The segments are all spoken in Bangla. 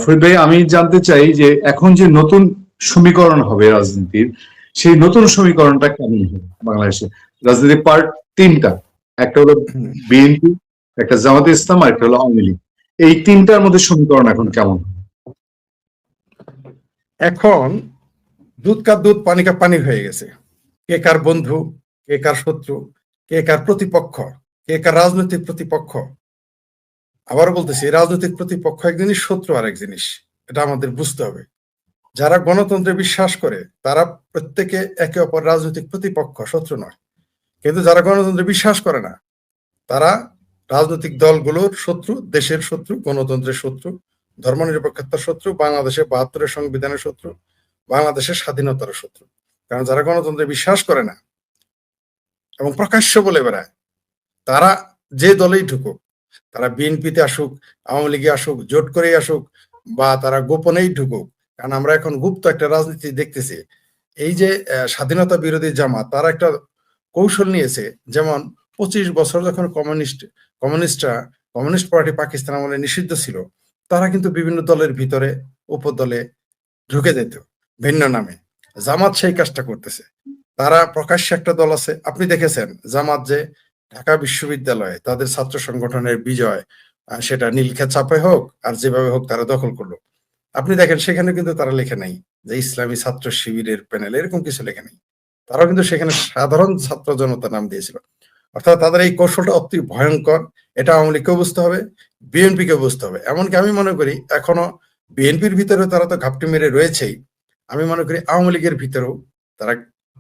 ফরিদ ভাই, আমি জানতে চাই যে এখন যে নতুন সমীকরণ হবে রাজনীতির, সেই নতুন সমীকরণটা কেমন হবে বাংলাদেশে? রাজনীতির পার্ট তিনটা, একটা হলো হুম। বিএনপি, একটা জামাতে ইসলাম, আর একটা হলো আওয়ামী লীগ। এই তিনটার মধ্যে সমীকরণ এখন কেমন হবে? এখন দুধ কা দুধ পানি কা পানি হয়ে গেছে। কে কার বন্ধু, কে কার শত্রু, কে কার প্রতিপক্ষ, কে কার রাজনৈতিক প্রতিপক্ষ। আবারও বলতেছি, রাজনৈতিক প্রতিপক্ষ এক জিনিস, শত্রু আরেক জিনিস। এটা আমাদের বুঝতে হবে। যারা গণতন্ত্রে বিশ্বাস করে তারা প্রত্যেকে একে অপর রাজনৈতিক প্রতিপক্ষ, শত্রু নয়। কিন্তু যারা গণতন্ত্রে বিশ্বাস করে না তারা রাজনৈতিক দলগুলোর শত্রু, দেশের শত্রু, গণতন্ত্রের শত্রু, ধর্মনিরপেক্ষতার শত্রু, বাংলাদেশের ৭২-এর সংবিধানের শত্রু, বাংলাদেশের স্বাধীনতার শত্রু। কারণ যারা গণতন্ত্রে বিশ্বাস করে না এবং প্রকাশ্য বলে বেড়ায়, তারা যে দলেই ঢুকুক, তারা বিএনপিতে আসুক, আওয়ামী লীগে আসুক, জোট করেই আসুক, বা তারা গোপনেই ঢুকুক। কারণ আমরা এখন গুপ্ত একটা রাজনীতি দেখতেছি। এই যে স্বাধীনতা বিরোধী জামাত, তারা একটা কৌশল নিয়েছে। যেমন 25 বছর যখন কমিউনিস্টরা কমিউনিস্ট পার্টি পাকিস্তান আমলে নিষিদ্ধ ছিল, তারা কিন্তু বিভিন্ন দলের ভিতরে, উপদলে ঢুকে যেত ভিন্ন নামে। জামাত সেই কাজটা করতেছে। তারা প্রকাশ্যে একটা দল আছে, আপনি দেখেছেন জামাত যে ঢাকা বিশ্ববিদ্যালয়ে তাদের ছাত্র সংগঠনের বিজয়, সেটা নীলক্ষেত চাপে হোক আর যেভাবে হোক তারা দখল করলো। আপনি দেখেন সেখানে কিন্তু তারা লেখে নাই যে ইসলামী ছাত্র শিবিরের প্যানেল, এরকম কিছু লেখে নাই। তারাও কিন্তু সেখানে সাধারণ ছাত্র জনতা নাম দিয়েছিল। অর্থাৎ তাদের এই কৌশলটা অতি ভয়ঙ্কর। এটা আওয়ামী লীগকেও বুঝতে হবে, বিএনপিকেও বুঝতে হবে। এমনকি আমি মনে করি এখনো বিএনপির ভিতরে তারা তো ঘাপটি মেরে রয়েছেই। আমি মনে করি আওয়ামী লীগের ভিতরেও তারা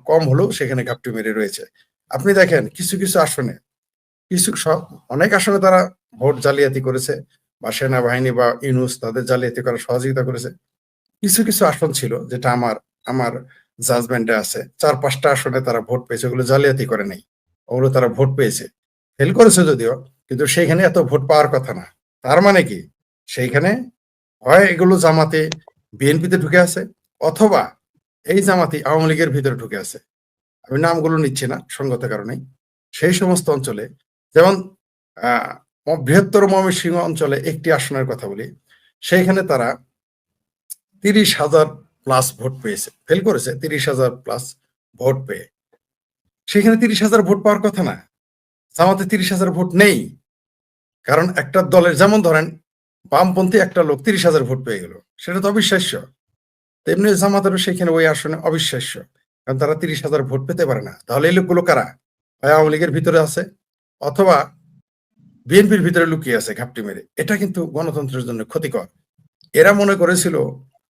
কম হলেও সেখানে ঘাপটি মেরে রয়েছে। আপনি দেখেন কিছু কিছু আসনে, কিছু সব অনেক আসনে তারা ভোট জালিয়াতি করেছে, বা সেনাবাহিনী বা ইউনূস তাদের জালিয়াতি করার সহযোগিতা করেছে। কিছু কিছু আসন ছিল যেটা আমার আমার জাজমেন্টে আছে, ৪-৫টা আসনে তারা ভোট পেয়েছে, ওগুলো জালিয়াতি করে নাই, ওগুলো তারা ভোট পেয়েছে। ফেল করেছে যদিও, কিন্তু সেইখানে এত ভোট পাওয়ার কথা না। তার মানে কি, সেইখানে হয় এগুলো জামাতে বিএনপিতে ঢুকে আছে, অথবা এই জামাতি আওয়ামী লীগের ভিতরে ঢুকে আছে। আমি নামগুলো নিচ্ছি না সঙ্গত কারণে। সেই সমস্ত অঞ্চলে, যেমন বৃহত্তর ময়মনসিংহ অঞ্চলে একটি আসনের কথা বলি, সেইখানে তারা 30,000 প্লাস ভোট পেয়েছে, ফেল করেছে 30,000 প্লাস ভোট পেয়ে। সেখানে 30,000 ভোট পাওয়ার কথা না, জামাতে 30,000 ভোট নেই। কারণ একটা দলের, যেমন ধরেন বামপন্থী একটা লোক 30,000 ভোট পেয়ে গেল, সেটা তো অবিশ্বাস্য। তেমনি জামাতেরও সেখানে ওই আসনে অবিশ্বাস্য, কারণ তারা 30,000 ভোট পেতে পারে না। তাহলে এই লোকগুলো কারা? হয় আওয়ামী লীগের ভিতরে আছে, অথবা বিএনপির ভিতরে লুকিয়ে আছে ঘাপটি মেরে। এটা কিন্তু গণতন্ত্রের জন্য ক্ষতিকর। এরা মনে করেছিল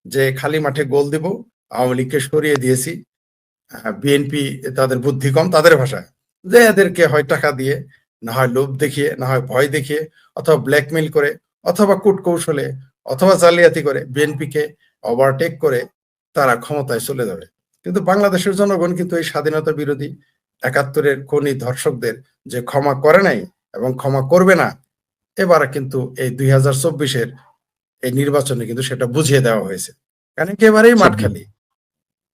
যে খালি মাঠে গোল দিব, আওয়ামী লীগকে সরিয়ে দিয়েছি, বিএনপি তাদের বুদ্ধি কম, তাদের ভাষায়, যে এদেরকে হয় টাকা দিয়ে, না হয় লোভ দেখিয়ে, না হয় ভয় দেখিয়ে, অথবা ব্ল্যাকমেইল করে, অথবা কূটকৌশলে, অথবা জালিয়াতি করে বিএনপিকে ওভারটেক করে তারা ক্ষমতায় চলে যাবে। কিন্তু বাংলাদেশের জনগণ কিন্তু এই স্বাধীনতা বিরোধী ৭১-এর খুনি ধর্ষকদের যে ক্ষমা করে নাই এবং ক্ষমা করবে না, এবারে কিন্তু এই 2024-এর এই নির্বাচনে কিন্তু সেটা বুঝিয়ে দেওয়া হয়েছে। কারণ একেবারেই মাঠ খালি।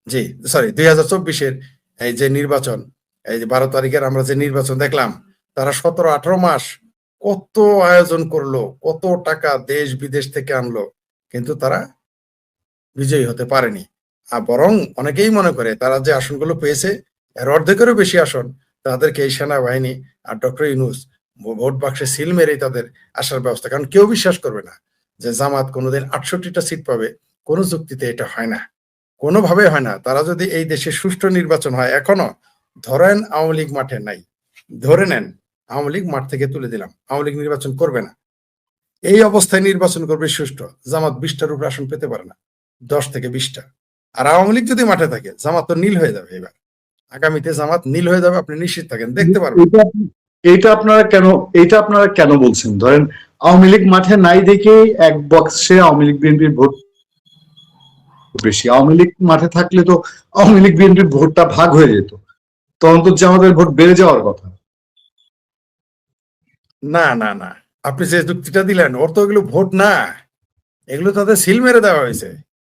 জি, সরি, 2024-এর এই যে নির্বাচন, এই যে 12 তারিখের আমরা যে নির্বাচন দেখলাম, তারা 17-18 মাস কত আয়োজন করলো, কত টাকা দেশ বিদেশ থেকে আনলো, কিন্তু তারা বিজয়ী হতে পারেনি। বরং অনেকেই মনে করে তারা যে আসনগুলো পেয়েছে, এর অর্ধেকেরও বেশি আসন তাদেরকে এই সেনাবাহিনী আর ডক্টর ইউনূস ভোট বাক্সে সিল মেরেই তাদের আসার ব্যবস্থা। কারণ কেউ বিশ্বাস করবে না যে জামাত কোনোদিন 68টা সিট পাবে। কোনো যুক্তিতে এটা হয় না, কোনোভাবে হয় না। তারা যদি এই দেশে সুষ্ঠু নির্বাচন হয়, এখনো ধরেন আওয়ামী লীগ মাঠে নাই, ধরে নেন আওয়ামী লীগ মাঠ থেকে তুলে দিলাম, আওয়ামী লীগ নির্বাচন করবে না, এই অবস্থায় নির্বাচন করবে সুষ্ঠু, জামাত 20টার উপরে আসন পেতে পারে না, 10 থেকে 20টা। আর আওয়ামী লীগ যদি মাঠে থাকে, জামাত তো নীল হয়ে যাবে। এবার আগামীতে জামাত নীল হয়ে যাবে, আপনি নিশ্চিত থাকেন, দেখতে পারবেন। এটা আপনারা কেন, এটা আপনারা কেন বলছেন? ধরেন আওয়ামী লীগ মাঠে নাই দেখেই এক বক্সে আওয়ামী লীগ বিএনপির ভোট বেশি। আওয়ামী লীগ মাঠে থাকলে তো আওয়ামী লীগ বিএনপির ভোটটা ভাগ হয়ে যেত, তখন তো জামাতের ভোট বেড়ে যাওয়ার কথা। না না না, আপনি যে যুক্তিটা দিলেন, ওর তো এগুলো ভোট না, এগুলো তাদের সিল মেরে দেওয়া হয়েছে।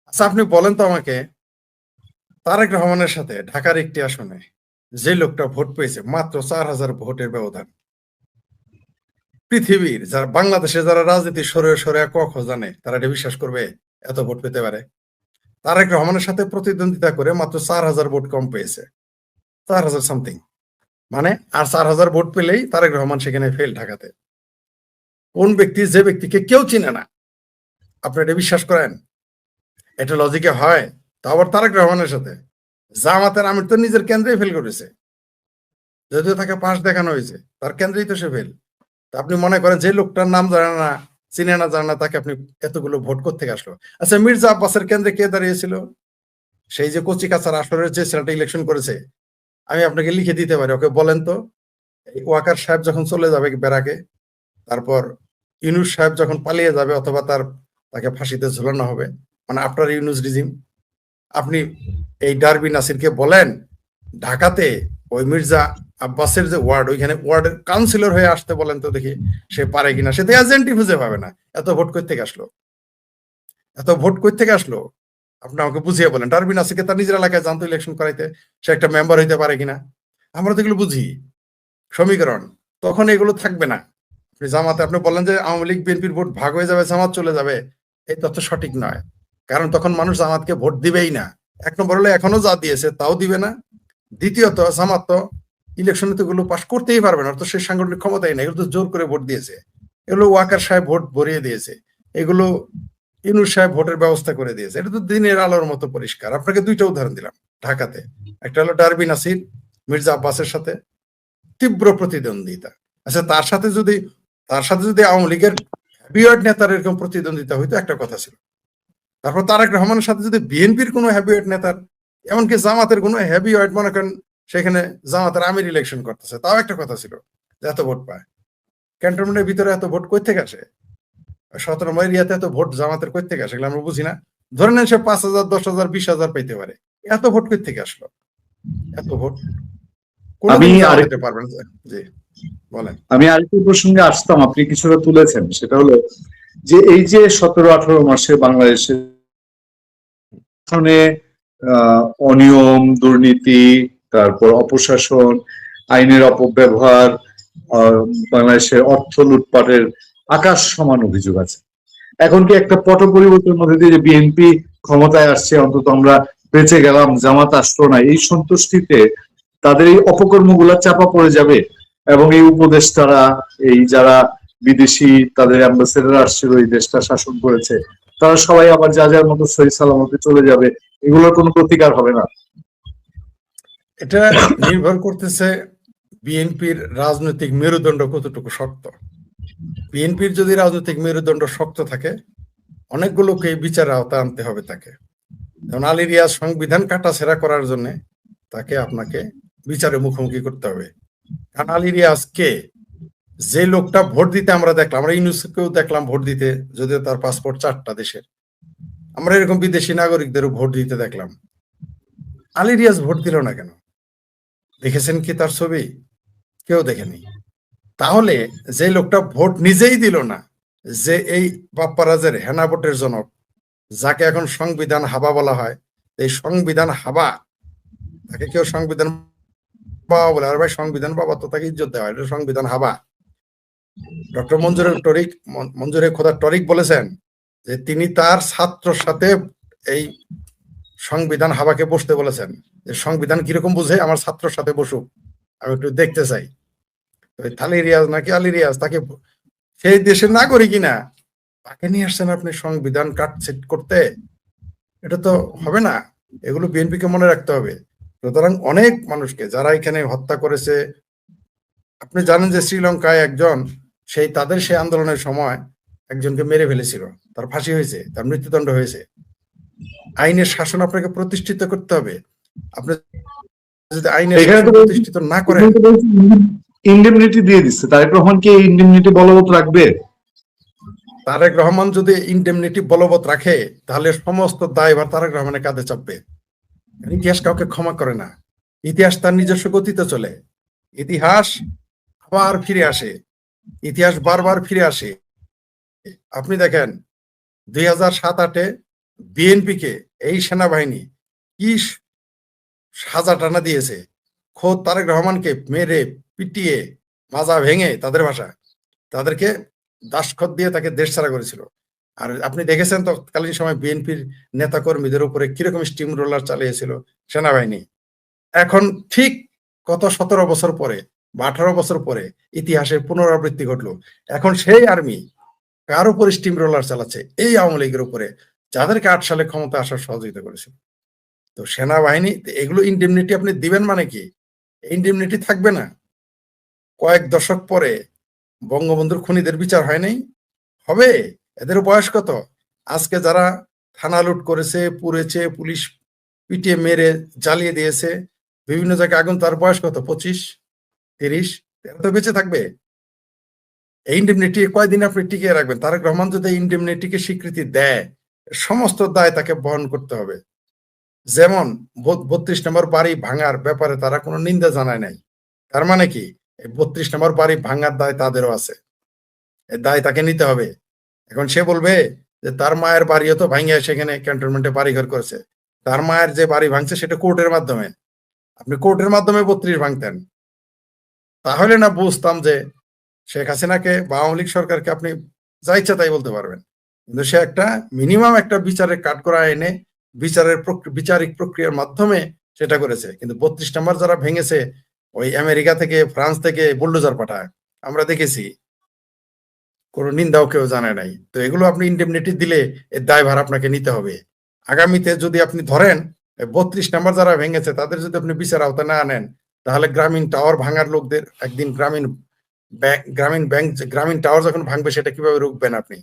আচ্ছা আপনি বলেন তো আমাকে, তারেক রহমানের সাথে ঢাকার একটি আসনে যে লোকটা ভোট পেয়েছে মাত্র 4,000 ভোটের ব্যবধান, পৃথিবীর যারা বাংলাদেশে যারা রাজনীতি সরে সরে ক খ জানে তারা এটা বিশ্বাস করবে এত ভোট পেতে পারে? তারেক রহমানের সাথে প্রতিদ্বন্দ্বিতা করে মাত্র 4,000 ভোট কম পেয়েছে, 4,000 সামথিং। মানে আর 4,000 ভোট পেলেই তারেক রহমান সেখানে ফেল ঢাকাতে। কোন ব্যক্তি, যে ব্যক্তিকে কেউ চিনে না, আপনি এটা বিশ্বাস করেন? এটা লজিকে হয়? তা আবার তারেক রহমানের সাথে। জামাতের আমির তো নিজের কেন্দ্রেই ফেল করেছে, যদিও তাকে পাশ দেখানো হয়েছে, তার কেন্দ্রেই তো সে ফেল। তা আপনি মনে করেন যে লোকটার নাম জানে না, চিনে না, জানে না, তাকে আপনি এতগুলো ভোট কোত্থেকে আসলো? আচ্ছা, মির্জা আব্বাসের কেন্দ্রে কে দাঁড়িয়েছিল? সেই যে কচি কাছার আসরের যে ছেলেটা ইলেকশন করেছে, আমি আপনাকে লিখে দিতে পারি, ওকে বলেন তো, এই ওয়াকার সাহেব যখন চলে যাবে বেরাকে, তারপর ইউনুস সাহেব যখন পালিয়ে যাবে অথবা তাকে ফাঁসিতে ঝুলানো হবে, মানে আফটার ইউনুস রিজিম, আপনি এই ডারবি নাসিরকে বলেন ঢাকাতে ওই মির্জা আব্বাসের যে ওয়ার্ড, ওইখানে ওয়ার্ডের কাউন্সিলর হয়ে আসতে বলেন তো দেখি, সে পারে কিনা? সে তো এজেন্টই খুঁজে পাবে না। এত ভোট কই থেকে আসলো? এত ভোট কই থেকে আসলো? আপনি আমাকে বুঝিয়ে বলেন। ডারবি নাসিরকে তার নিজের এলাকায় জানতো ইলেকশন করাইতে, সে একটা মেম্বার হইতে পারে কিনা? আমরা তো এগুলো বুঝি সমীকরণ। তখন এগুলো থাকবে না। আপনি জামাতে আপনি বললেন যে আওয়ামী লীগ বিএনপির ভোট ভাগ হয়ে যাবে, জামাত চলে যাবে, এই তথ্য সঠিক নয়। কারণ তখন মানুষ জামাতকে ভোট দিবেই না। এক নম্বর হলে এখনো যা দিয়েছে তাও দিবে না। দ্বিতীয়ত, জামাত তো ইলেকশনে তো এগুলো পাস করতেই পারবে না, তো সেই সাংগঠনিক ক্ষমতাই নেই, এগুলো তো জোর করে ভোট দিয়েছে। এগুলো ওয়াকার সাহেব ভোট ভরিয়ে দিয়েছে, এগুলো ইউনূস সাহেব ভোটের ব্যবস্থা করে দিয়েছে। এটা তো দিনের আলোর মতো পরিষ্কার। আপনাকে দুইটা উদাহরণ দিলাম ঢাকাতে। একটা হলো ডারবি নাসির মির্জা আব্বাসের সাথে তীব্র প্রতিদ্বন্দ্বিতা। আচ্ছা, তার সাথে যদি আওয়ামী লীগের হ্যাভিওয়েট নেতার এরকম প্রতিদ্বন্দ্বিতা হইতো, একটা কথা ছিল। তারপর তারেক রহমানের সাথে যদি বিএনপির কোনো হ্যাভিওয়েট নেতার, এমনকি জামাতের কোনো হ্যাভিওয়েট, মনে করেন সেখানে জামাতের আমির ইলেকশন করতেছে, তাও একটা কথা ছিল যে এত ভোট পায়। ক্যান্টনমেন্টের ভিতরে এত ভোট কই থেকে আসে? 17 নম্বর এরিয়াতে এত ভোট জামাতের কই থেকে আসে? এগুলো আমরা বুঝি না। ধরে নেন সে 5,000, 10,000, 20,000 পাইতে পারে, এত ভোট কই থেকে আসলো? এত ভোট আমি কোনোদিন জামাত আরেক দিতে পারবে না। জি, বলেন। আমি আরেকটি প্রসঙ্গে আসতাম, আপনি কিছুটা তুলেছেন, সেটা হলো যে এই যে 17-18 মাসে বাংলাদেশের অনিয়ম, দুর্নীতি, তারপর অপশাসন, আইনের অপব্যবহার, বাংলাদেশের অর্থ লুটপাটের আকাশ সমান অভিযোগ আছে। এখন কি একটা পট পরিবর্তনের মধ্যে দিয়ে যে বিএনপি ক্ষমতায় আসছে, অন্তত আমরা বেঁচে গেলাম, জামাত আসলো না, এই সন্তুষ্টিতে তাদের এই অপকর্মগুলা চাপা পড়ে যাবে এবং এই উপদেষ্টারা, এই যারা বিদেশি তাদের অ্যাম্বাসেডার আসছিল, এই দেশটা শাসন করেছে, তারা সবাই আবার যা যার মতো সহি সালামতে চলে যাবে, এগুলোর কোনো প্রতিকার হবে না? এটা নির্ভর করতেছে বিএনপির রাজনৈতিক মেরুদণ্ড কতটুকু শক্ত। বিএনপির যদি রাজনৈতিক মেরুদণ্ড শক্ত থাকে, অনেকগুলোকে বিচার আওতায় আনতে হবে তাকে। যেমন আলী রিয়াজ সংবিধান কাটাছেঁড়া করার জন্য তাকে আপনাকে বিচারের মুখোমুখি করতে হবে। কারণ আলী রিয়াজ কে? যে লোকটা ভোট দিতে আমরা দেখলাম, আমরা ইউনুসকেও দেখলাম ভোট দিতে, যদিও তার পাসপোর্ট 4টা দেশের, আমরা এরকম বিদেশি নাগরিকদেরও ভোট দিতে দেখলাম। আলী রিয়াজ ভোট দিল না কেন? দেখেছেন কি তার ছবি? কেউ দেখেনি। তাহলে যে লোকটা ভোট নিজেই দিল না, যে এই বাপ্পারাজের হেনা ভোটের জনক, যাকে এখন সংবিধান হাবা বলা হয়, এই সংবিধান হাবা, তাকে কেউ সংবিধান বাবা বলে, আর ভাই সংবিধান বাবা তো তাকে ইজ্জত দেওয়া হয়, এটা সংবিধান হাবা। ডক্টর মঞ্জুরে খোদা টরিক বলেছেন যে তিনি তার ছাত্রর সাথে এই সংবিধান হাবাকে বসতে বলেছেন, যে সংবিধান কিরকম বুঝে, আমার ছাত্রর সাথে বসুক, আমি একটু দেখতে চাই। থালি রিয়াজ নাকি আলী রিয়াজ, তাকে সেই দেশের নাগরিক কিনা, তাকে নিয়ে আসছেন আপনি সংবিধান কাটছেট করতে? এটা তো হবে না। এগুলো বিএনপিকে মনে রাখতে হবে। সুতরাং অনেক মানুষকে যারা এখানে হত্যা করেছে, আপনি জানেন যে শ্রীলঙ্কায় একজন তাদের সেই আন্দোলনের সময় একজনকে মেরে ফেলেছিল, তার ফাঁসি হয়েছে, তার মৃত্যুদণ্ড হয়েছে। আইনের শাসন আপনাকে প্রতিষ্ঠিত করতে হবে। আপনি যদি আইনের শাসন প্রতিষ্ঠিত না করেন, ইন্ডেমনিটি দিয়ে দিচ্ছে, তারেক রহমান কি এই ইন্ডেমনিটি বলবৎ রাখবে? তারেক রহমান যদি ইন্ডেমনিটি বলবৎ রাখে, তাহলে সমস্ত দায়ভার তারেক রহমানের কাঁধে চাপবে। ইতিহাস কাউকে ক্ষমা করে না। ইতিহাস তার নিজস্ব গতিতে চলে। ইতিহাস আবার ফিরে আসে, ইতিহাস বারবার ফিরে আসে। আপনি দেখেন 2007-08-এ বিএনপিকে এই সেনাবাহিনী কি সাজা টানা দিয়েছে। খোদ তারেক রহমানকে মেরে পিটিয়ে মাজা ভেঙে, তাদের ভাষা, তাদেরকে দাসখত দিয়ে তাকে দেশ ছাড়া করেছিল। আর আপনি দেখেছেন তৎকালীন সময় বিএনপির নেতা কর্মীদের উপরে কিরকম স্টিম রোলার চালিয়েছিল সেনাবাহিনী। এখন ঠিক কত 17 বছর পরে বা 18 বছর পরে ইতিহাসের পুনরাবৃত্তি ঘটলো। এখন সেই আর্মি কার উপর স্টিম রোলার চালাচ্ছে? এই আওয়ামী লীগের উপরে, যাদেরকে 8 সালে ক্ষমতা আসার সহযোগিতা করেছিল। তো সেনাবাহিনী এগুলো ইন্ডেমনিটি আপনি দিবেন মানে কি? ইন্ডেমনিটি থাকবে না। কয়েক দশক পরে বঙ্গবন্ধুর খুনিদের বিচার হয় নাই? হবে। এদের বয়স কত? আজকে যারা থানা লুট করেছে, পুড়েছে, পুলিশ পিটিয়ে মেরে জ্বালিয়ে দিয়েছে, বিভিন্ন জায়গায় আগুন, তার বয়স কত? 25, 30? এরা তো বেঁচে থাকবে। এই ইন্ডেমনিটি কয়দিন আপনি টিকিয়ে রাখবেন? তারেক রহমান যদি ইন্ডেমনিটিকে স্বীকৃতি দেয়, সমস্ত দায় তাকে বহন করতে হবে। যেমন 32 নম্বর বাড়ি ভাঙার ব্যাপারে তারা কোনো নিন্দা জানায় নাই। তার মানে কি? 32 নম্বর বাড়ি ভাঙার দায় তাদেরও আছে। এই দায় তাকে নিতে হবে। এখন সে বলবে যে তার মায়ের বাড়িও তো ভাঙিয়া সেখানে ক্যান্টনমেন্টে বাড়িঘর করেছে। তার মায়ের যে বাড়ি ভাঙছে সেটা কোর্টের মাধ্যমে। আপনি কোর্টের মাধ্যমে 32 ভাঙতেন, তাহলে না বুঝতাম যে শেখ হাসিনাকে বা আওয়ামী লীগ সরকারকে আপনি যা ইচ্ছা তাই বলতে পারবেন। কিন্তু সে একটা মিনিমাম একটা বিচারের কাঠগড়া এনে বিচারিক প্রক্রিয়ার মাধ্যমে সেটা করেছে। কিন্তু 32 নম্বর যারা ভেঙেছে, ওই আমেরিকা থেকে, ফ্রান্স থেকে বুলডোজার পাঠায়, আমরা দেখেছি। কোনো নিন্দাও কেউ জানে নাই। তো এগুলো আপনি ইন্ডেমনিটি দিলে এর দায়ভার আপনাকে নিতে হবে। আগামীতে যদি আপনি ধরেন 32 নম্বর যারা ভেঙেছে তাদের যদি আপনি বিচার আওতায় না আনেন, তাহলে গ্রামীণ টাওয়ার ভাঙার লোকদের একদিন গ্রামীণ টাওয়ার যখন ভাঙবে সেটা কিভাবে রুখবেন আপনি?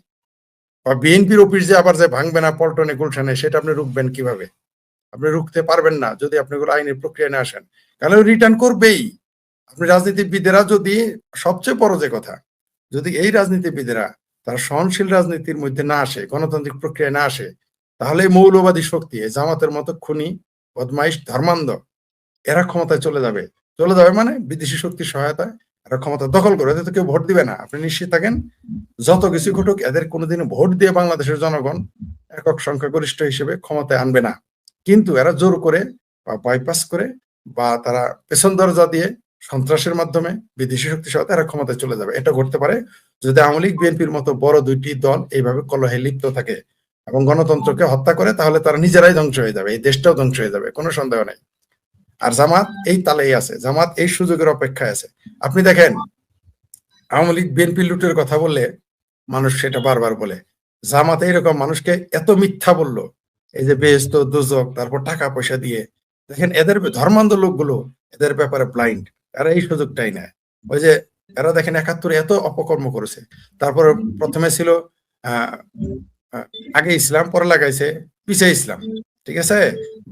বা বিএনপির অফিস যে আবার যে ভাঙবে না পল্টনে গুলশানে, সেটা আপনি রুখবেন কিভাবে? আপনি রুখতে পারবেন না যদি আপনি এগুলো আইনের প্রক্রিয়া না আসেন। তাহলে রিটার্ন করবেই। আপনি রাজনীতিবিদেরা যদি, সবচেয়ে বড় যে কথা, যদি এই রাজনীতিবিদেরা তারা সহনশীল রাজনীতির মধ্যে না আসে, গণতান্ত্রিক প্রক্রিয়ায় না আসে, তাহলে মৌলবাদী শক্তি, জামাতের মতো খুনি, বদমাইশ, ধর্মান্ধ, এরা ক্ষমতায় চলে যাবে। চলে যাবে মানে বিদেশি শক্তির সহায়তায় এরা ক্ষমতা দখল করে। এদের তো কেউ ভোট দিবে না, আপনি নিশ্চিত থাকেন। যত কিছু ঘটুক, এদের কোনোদিন ভোট দিয়ে বাংলাদেশের জনগণ একক সংখ্যাগরিষ্ঠ হিসেবে ক্ষমতায় আনবে না। কিন্তু এরা জোর করে বা বাইপাস করে বা তারা পেছন দরজা দিয়ে সন্ত্রাসের মাধ্যমে বিদেশি শক্তি সহায়তা এরা ক্ষমতায় চলে যাবে। এটা ঘটতে পারে যদি আওয়ামী লীগ বিএনপির মতো বড় দুইটি দল এইভাবে কলহে লিপ্ত থাকে এবং গণতন্ত্রকে হত্যা করে, তাহলে তারা নিজেরাই ধ্বংস হয়ে যাবে, এই দেশটাও ধ্বংস হয়ে যাবে, কোনো সন্দেহ নাই। আর জামাত এই তালেই আছে, জামাত এই সুযোগের অপেক্ষায় আছে। আপনি দেখেন, আওয়ামী লীগ বিএনপি লুটের কথা বললে মানুষ সেটা বারবার বলে, জামাত এইরকম মানুষকে এত মিথ্যা বললো, এই যে বেহেশত দোজক, তারপর টাকা পয়সা দিয়ে। দেখেন এদের ধর্মান্ধ লোকগুলো এদের ব্যাপারে ব্লাইন্ড, এরা এই সুযোগটাই নেয়। ওই যে এরা দেখেন 71 এত অপকর্ম করেছে, তারপর প্রথমে ছিল আহ আগে ইসলাম, পরে লাগাইছে পিছে ইসলাম। ঠিক আছে,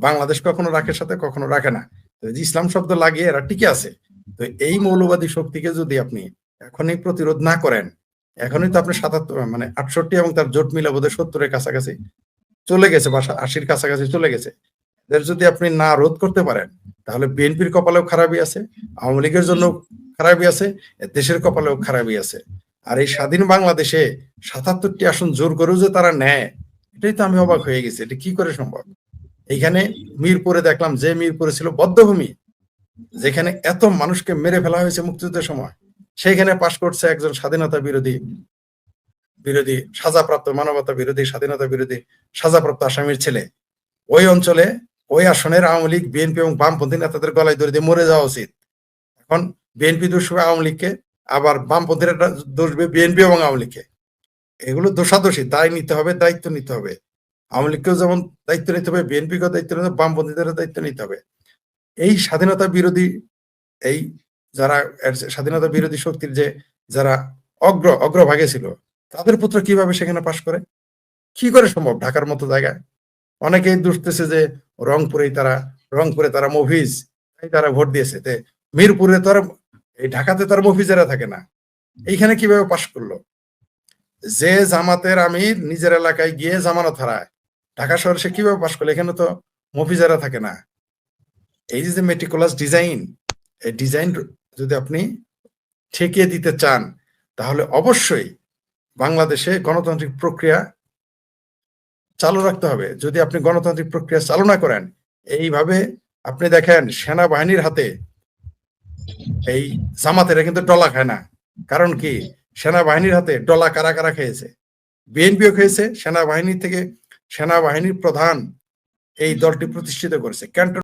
বাংলাদেশ কখনো রাখে সাথে, কখনো রাখে না। তো এই যে ইসলাম শব্দ লাগিয়ে এরা টিকে আছে। তো এই মৌলবাদী শক্তিকে যদি আপনি এখনই প্রতিরোধ না করেন, এখনই তো আপনি 77 মানে 68 এবং তার জোট মিলে বোধহয় 70-এর কাছাকাছি চলে গেছে বা 80-র কাছাকাছি চলে গেছে। এদের যদি আপনি না রোধ করতে পারেন, তাহলে বিএনপির কপালেও খারাপই আছে, আওয়ামী লীগের জন্য খারাপই আছে, দেশের কপালেও খারাপই আছে। আর এই স্বাধীন বাংলাদেশে 77টি আসন জোর করেও যে তারা নেয়, এটাই তো আমি অবাক হয়ে গেছি। এটা কি করে সম্ভব? এইখানে মিরপুরে দেখলাম, যে মিরপুরে ছিল বধ্যভূমি, যেখানে এত মানুষকে মেরে ফেলা হয়েছে মুক্তিযুদ্ধের সময়, সেখানে পাশ করছে একজন স্বাধীনতা বিরোধী সাজাপ্রাপ্ত, মানবতা বিরোধী, স্বাধীনতা বিরোধী সাজাপ্রাপ্ত আসামির ছেলে। ওই অঞ্চলে, ওই আসনের আওয়ামী লীগ, বিএনপি এবং বামপন্থী নেতাদের গলায় দড়ি দিয়ে মরে যাওয়া উচিত। এখন বিএনপি দোষ হবে আওয়ামী লীগকে, আবার বামপন্থীরা দোষ হবে বিএনপি এবং আওয়ামী লীগকে। এগুলো দোষাদোষী, দায় নিতে হবে, দায়িত্ব নিতে হবে। আওয়ামী লীগকেও যেমন দায়িত্ব নিতে হবে, বিএনপিকেও দায়িত্ব নিতে হবে, বামপন্থীদেরও দায়িত্ব নিতে হবে। এই স্বাধীনতা বিরোধী, এই যারা স্বাধীনতা বিরোধী শক্তির যে যারা অগ্রভাগে ছিল, তাদের পুত্র কিভাবে সেখানে পাশ করে? কি করে সম্ভব ঢাকার মতো জায়গায়? অনেকেই দুষতেছে যে রংপুরে তারা মফিজ, তারা ভোট দিয়েছে। মিরপুরে তো আর, এই ঢাকাতে তার মফিজেরা থাকে না, এইখানে কিভাবে পাশ করলো? যে জামাতের আমির নিজের এলাকায় গিয়ে জামানত হারায়, ঢাকা শহরে সে কিভাবে পাশ করলো? এখানে তো মফিজেরা থাকে না। এই যে মেটিকুলাস ডিজাইন, এই ডিজাইন যদি আপনি ঠেকিয়ে দিতে চান, তাহলে অবশ্যই বাংলাদেশে গণতান্ত্রিক প্রক্রিয়া চালু রাখতে হবে। যদি আপনি গণতান্ত্রিক প্রক্রিয়া চালু না করেন, এইভাবে আপনি দেখেন সেনাবাহিনীর হাতে এই জামাতেরা কিন্তু ডলা খায় না। কারণ কি? সেনাবাহিনীর হাতে ডলা কারা কারা খেয়েছে, বিএনপিও খেয়েছে, সেনাবাহিনী থেকে সেনাবাহিনীর প্রধান এই দলটি প্রতিষ্ঠিত করেছে।